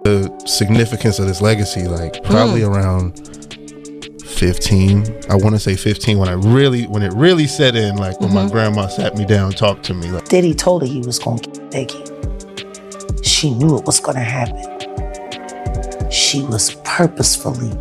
The significance of this legacy, like probably around 15. I want to say 15 when it really set in, like when my grandma sat me down, talked to me. Like, Diddy told her he was going to get Biggie. She knew it was going to happen. She was purposefully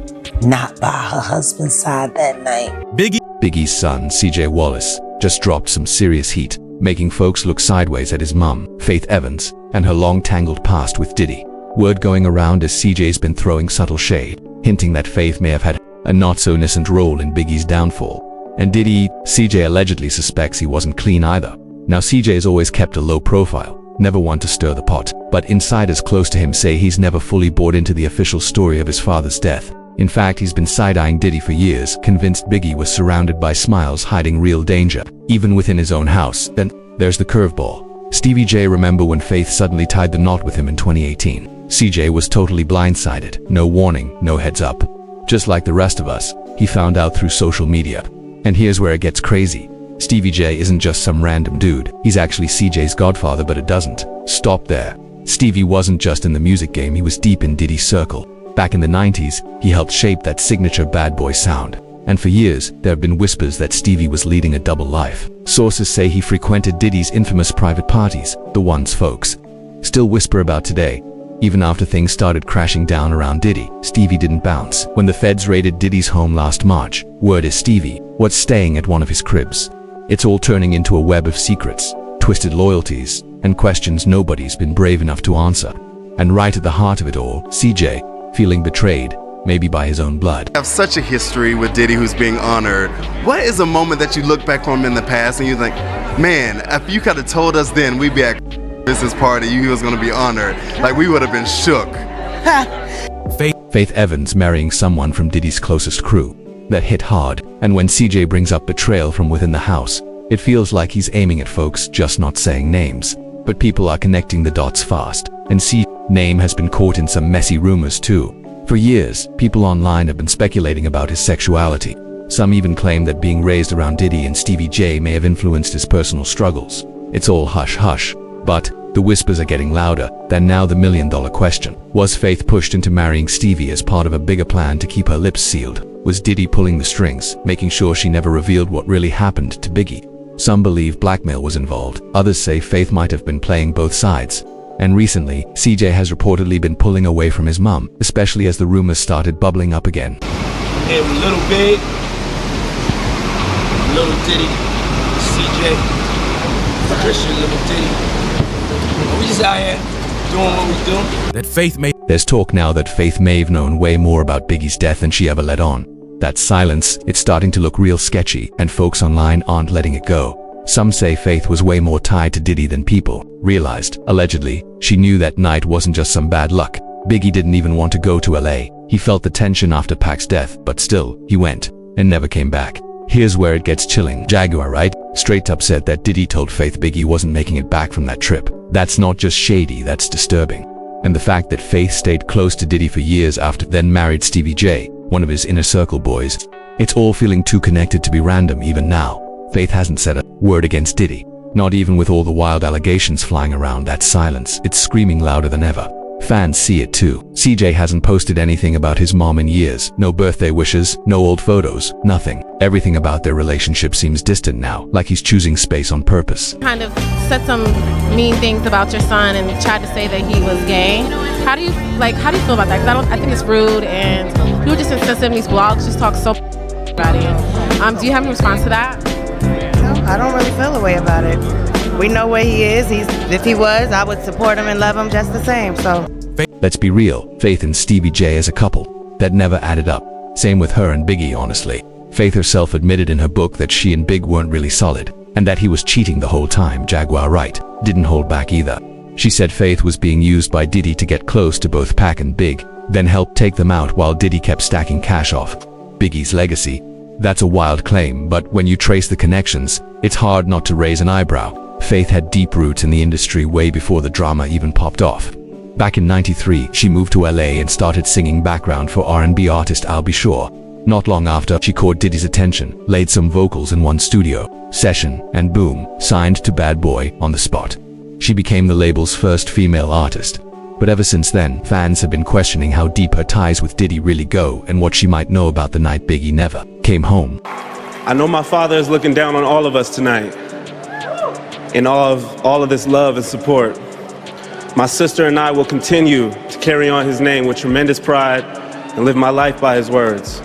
not by her husband's side that night. Biggie's son, CJ Wallace, just dropped some serious heat, making folks look sideways at his mum, Faith Evans, and her long tangled past with Diddy. Word going around is CJ's been throwing subtle shade, hinting that Faith may have had a not-so-innocent role in Biggie's downfall. And CJ allegedly suspects he wasn't clean either. Now CJ's always kept a low profile, never one to stir the pot, but insiders close to him say he's never fully bought into the official story of his father's death. In fact, he's been side-eyeing Diddy for years, convinced Biggie was surrounded by smiles hiding real danger, even within his own house. Then there's the curveball. Stevie J remember when Faith suddenly tied the knot with him in 2018. CJ was totally blindsided, no warning, no heads up. Just like the rest of us, he found out through social media. And here's where it gets crazy. Stevie J isn't just some random dude, he's actually CJ's godfather, but it doesn't stop there. Stevie wasn't just in the music game, he was deep in Diddy's circle. Back in the 90s, he helped shape that signature bad boy sound. And for years, there have been whispers that Stevie was leading a double life. Sources say he frequented Diddy's infamous private parties, the ones folks still whisper about today. Even after things started crashing down around Diddy, Stevie didn't bounce. When the feds raided Diddy's home last March, word is Stevie was staying at one of his cribs. It's all turning into a web of secrets, twisted loyalties, and questions nobody's been brave enough to answer. And right at the heart of it all, CJ, feeling betrayed, maybe by his own blood. I have such a history with Diddy who's being honored. What is a moment that you look back from in the past and you think, man, if you could have told us then we'd be at business party, he was going to be honored, like we would have been shook. Faith Evans marrying someone from Diddy's closest crew. That hit hard, and when CJ brings up betrayal from within the house, it feels like he's aiming at folks just not saying names. But people are connecting the dots fast, and CJ's name has been caught in some messy rumors too. For years, people online have been speculating about his sexuality. Some even claim that being raised around Diddy and Stevie J may have influenced his personal struggles. It's all hush-hush, but the whispers are getting louder. Then now the million-dollar question. Was Faith pushed into marrying Stevie as part of a bigger plan to keep her lips sealed? Was Diddy pulling the strings, making sure she never revealed what really happened to Biggie? Some believe blackmail was involved. Others say Faith might have been playing both sides. And recently, CJ has reportedly been pulling away from his mum, especially as the rumors started bubbling up again. Hey, with Little Big, Little Diddy, CJ, Christian, Little Diddy. We just out here doing what we do. There's talk now that Faith may have known way more about Biggie's death than she ever let on. That silence, it's starting to look real sketchy, and folks online aren't letting it go. Some say Faith was way more tied to Diddy than people realized. Allegedly, she knew that night wasn't just some bad luck. Biggie didn't even want to go to LA. He felt the tension after Pac's death, but still, he went and never came back. Here's where it gets chilling. Jaguar, right? Straight up said that Diddy told Faith Biggie wasn't making it back from that trip. That's not just shady, that's disturbing. And the fact that Faith stayed close to Diddy for years after then married Stevie J, one of his inner circle boys. It's all feeling too connected to be random even now. Faith hasn't said a word against Diddy. Not even with all the wild allegations flying around. That silence, it's screaming louder than ever. Fans see it too. CJ hasn't posted anything about his mom in years. No birthday wishes, no old photos, nothing. Everything about their relationship seems distant now, like he's choosing space on purpose. Kind of said some mean things about your son and tried to say that he was gay. How do you feel about that? Because I think it's rude, and people just insensitive in these blogs just talk so about it. Do you have any response to that? No, I don't really feel a way about it. We know where he is. If he was, I would support him and love him just the same, so. Let's be real, Faith and Stevie J as a couple, that never added up. Same with her and Biggie, honestly. Faith herself admitted in her book that she and Big weren't really solid, and that he was cheating the whole time. Jaguar Wright didn't hold back either. She said Faith was being used by Diddy to get close to both Pac and Big, then helped take them out while Diddy kept stacking cash off Biggie's legacy. That's a wild claim, but when you trace the connections, it's hard not to raise an eyebrow. Faith had deep roots in the industry way before the drama even popped off. Back in '93, she moved to LA and started singing background for R&B artist I'll Be Sure. Not long after, she caught Diddy's attention, laid some vocals in one studio session, and boom, signed to Bad Boy on the spot. She became the label's first female artist. But ever since then, fans have been questioning how deep her ties with Diddy really go and what she might know about the night Biggie never came home. I know my father is looking down on all of us tonight, in all of this love and support. My sister and I will continue to carry on his name with tremendous pride and live my life by his words.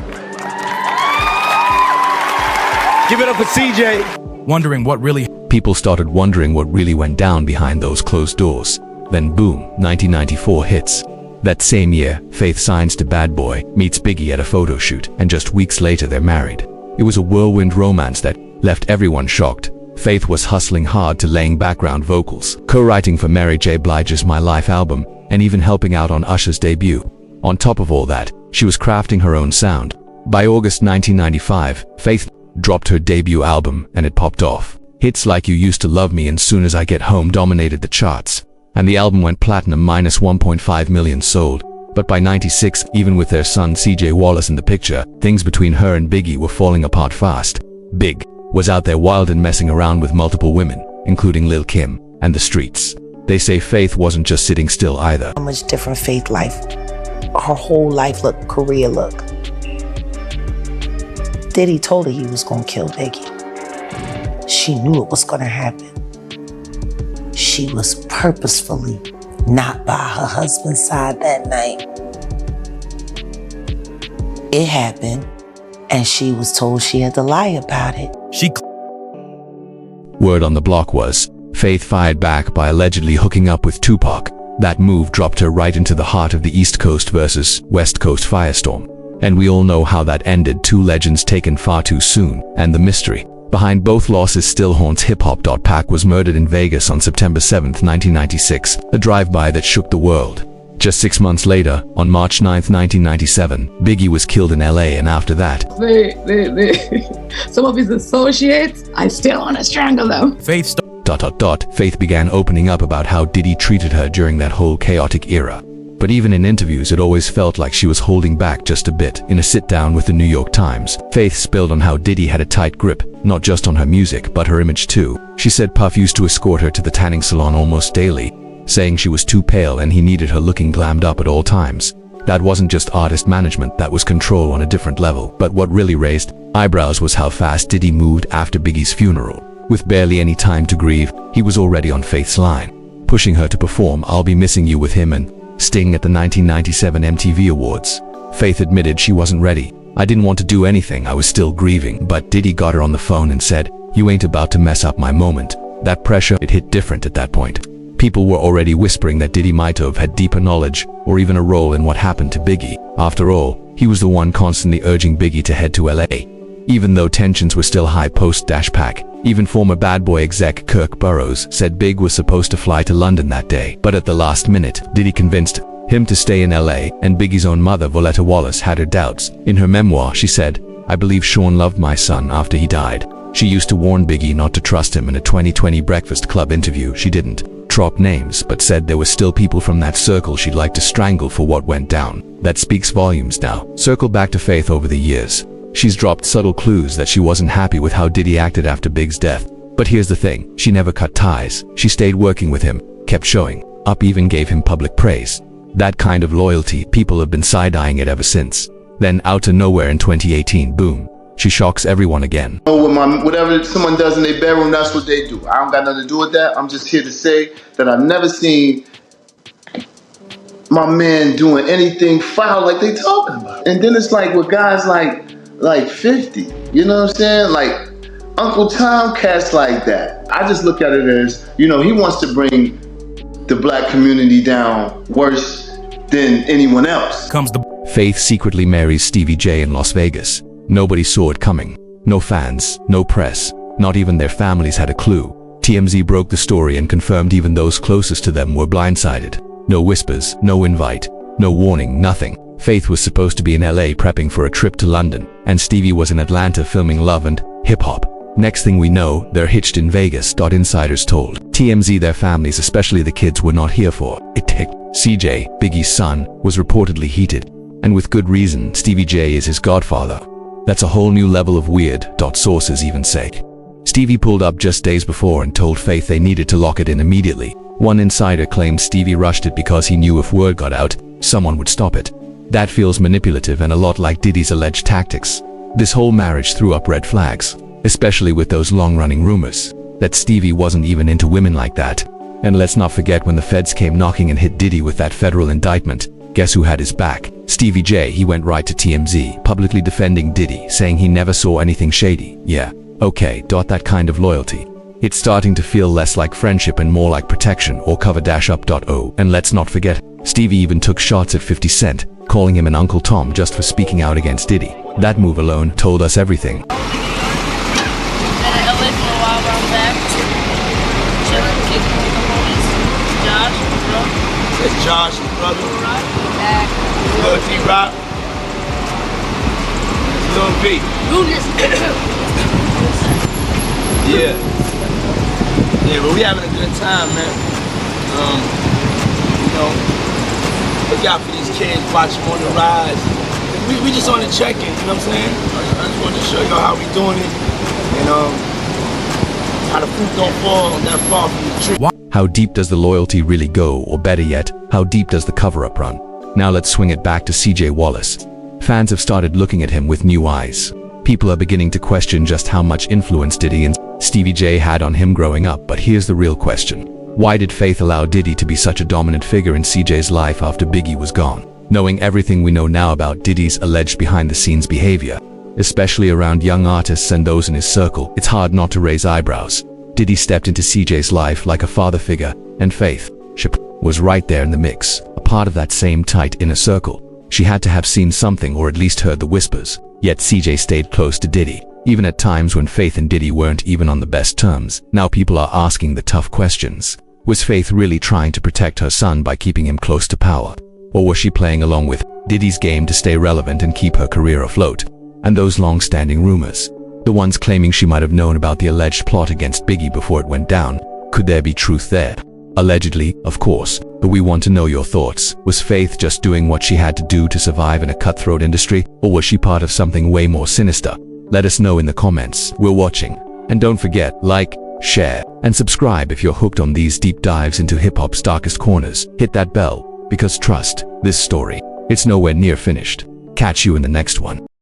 Give it up for CJ. Wondering what really... People started wondering what really went down behind those closed doors. Then boom, 1994 hits. That same year, Faith signs to Bad Boy, meets Biggie at a photo shoot, and just weeks later they're married. It was a whirlwind romance that left everyone shocked. Faith was hustling hard to laying background vocals, co-writing for Mary J. Blige's My Life album, and even helping out on Usher's debut. On top of all that, she was crafting her own sound. By August 1995, Faith dropped her debut album, and it popped off. Hits like You Used to Love Me and Soon as I Get Home dominated the charts, and the album went platinum, minus 1.5 million sold. But by 96, even with their son CJ Wallace in the picture, things between her and Biggie were falling apart fast. Big was out there wild and messing around with multiple women, including Lil' Kim and the streets. They say Faith wasn't just sitting still either. How much different Faith life, her whole life look, career look. Diddy told her he was gonna kill Biggie. She knew it was gonna happen. She was purposefully not by her husband's side that night. It happened, and she was told she had to lie about it. Word on the block was, Faith fired back by allegedly hooking up with Tupac. That move dropped her right into the heart of the East Coast versus West Coast firestorm. And we all know how that ended, two legends taken far too soon, and the mystery behind both losses still haunts hip-hop. Pac was murdered in Vegas on September 7, 1996, a drive-by that shook the world. Just 6 months later, on March 9, 1997, Biggie was killed in LA, and after that, some of his associates, I still want to strangle them. Faith Faith began opening up about how Diddy treated her during that whole chaotic era. But even in interviews, it always felt like she was holding back just a bit. In a sit-down with the New York Times, Faith spilled on how Diddy had a tight grip, not just on her music, but her image too. She said Puff used to escort her to the tanning salon almost daily, saying she was too pale and he needed her looking glammed up at all times. That wasn't just artist management, that was control on a different level. But what really raised eyebrows was how fast Diddy moved after Biggie's funeral. With barely any time to grieve, he was already on Faith's line, pushing her to perform I'll Be Missing You with him and Sting at the 1997 MTV Awards. Faith admitted she wasn't ready. I didn't want to do anything, I was still grieving. But Diddy got her on the phone and said, you ain't about to mess up my moment. That pressure, it hit different at that point. People were already whispering that Diddy might have had deeper knowledge or even a role in what happened to Biggie. After all, he was the one constantly urging Biggie to head to LA. Even though tensions were still high post-Pac, even former Bad Boy exec Kirk Burroughs said Big was supposed to fly to London that day. But at the last minute, Diddy convinced him to stay in LA, and Biggie's own mother, Voletta Wallace, had her doubts. In her memoir, she said, I believe Sean loved my son after he died. She used to warn Biggie not to trust him. In a 2020 Breakfast Club interview, she didn't drop names, but said there were still people from that circle she'd like to strangle for what went down. That speaks volumes now. Circle back to Faith over the years. She's dropped subtle clues that she wasn't happy with how Diddy acted after Big's death. But here's the thing, she never cut ties. She stayed working with him, kept showing up, even gave him public praise. That kind of loyalty, people have been side-eyeing it ever since. Then out of nowhere in 2018, boom, she shocks everyone again. Whatever someone does in their bedroom, that's what they do. I don't got nothing to do with that. I'm just here to say that I've never seen my man doing anything foul like they talking about. And then it's like with guys like 50, you know what I'm saying? Like Uncle Tom, cats like that. I just look at it as, he wants to bring the black community down worse than anyone else. Faith secretly marries Stevie J in Las Vegas. Nobody saw it coming. No fans, no press, not even their families had a clue. TMZ broke the story and confirmed even those closest to them were blindsided. No whispers, no invite, no warning, nothing. Faith was supposed to be in LA prepping for a trip to London, and Stevie was in Atlanta filming Love and Hip Hop. Next thing we know, they're hitched in Vegas. Insiders told TMZ their families, especially the kids, were not here for it. CJ, Biggie's son, was reportedly heated, and with good reason. Stevie J is his godfather. That's a whole new level of weird. Sources even say Stevie pulled up just days before and told Faith they needed to lock it in immediately. One insider claimed Stevie rushed it because he knew if word got out, someone would stop it. That feels manipulative and a lot like Diddy's alleged tactics. This whole marriage threw up red flags, especially with those long-running rumors that Stevie wasn't even into women like that. And let's not forget when the feds came knocking and hit Diddy with that federal indictment. Guess who had his back? Stevie J. He went right to TMZ, publicly defending Diddy, saying he never saw anything shady. Yeah, okay, that kind of loyalty. It's starting to feel less like friendship and more like protection or cover-up.o. And let's not forget, Stevie even took shots at 50 Cent, calling him an Uncle Tom just for speaking out against Diddy. That move alone told us everything. That's Josh, his brother. Lil T-Rock. Lil B. Yeah. Yeah, but we having a good time, man. You know, look out for these kids, watch them on the rise. We just on the check-in, you know what I'm saying? I just wanted to show y'all how we doing it. And how the fruit don't fall that far from the tree. How deep does the loyalty really go, or better yet, how deep does the cover-up run? Now let's swing it back to CJ Wallace. Fans have started looking at him with new eyes. People are beginning to question just how much influence Diddy and Stevie J had on him growing up, but here's the real question. Why did Faith allow Diddy to be such a dominant figure in CJ's life after Biggie was gone? Knowing everything we know now about Diddy's alleged behind-the-scenes behavior, especially around young artists and those in his circle, it's hard not to raise eyebrows. Diddy stepped into CJ's life like a father figure, and Faith was right there in the mix, a part of that same tight inner circle. She had to have seen something or at least heard the whispers, yet CJ stayed close to Diddy, even at times when Faith and Diddy weren't even on the best terms. Now people are asking the tough questions. Was Faith really trying to protect her son by keeping him close to power? Or was she playing along with Diddy's game to stay relevant and keep her career afloat? And those long-standing rumors, the ones claiming she might have known about the alleged plot against Biggie before it went down, could there be truth there? Allegedly, of course, but we want to know your thoughts. Was Faith just doing what she had to do to survive in a cutthroat industry, or was she part of something way more sinister? Let us know in the comments. We're watching. And don't forget, like, share, and subscribe if you're hooked on these deep dives into hip-hop's darkest corners. Hit that bell, because trust, this story, it's nowhere near finished. Catch you in the next one.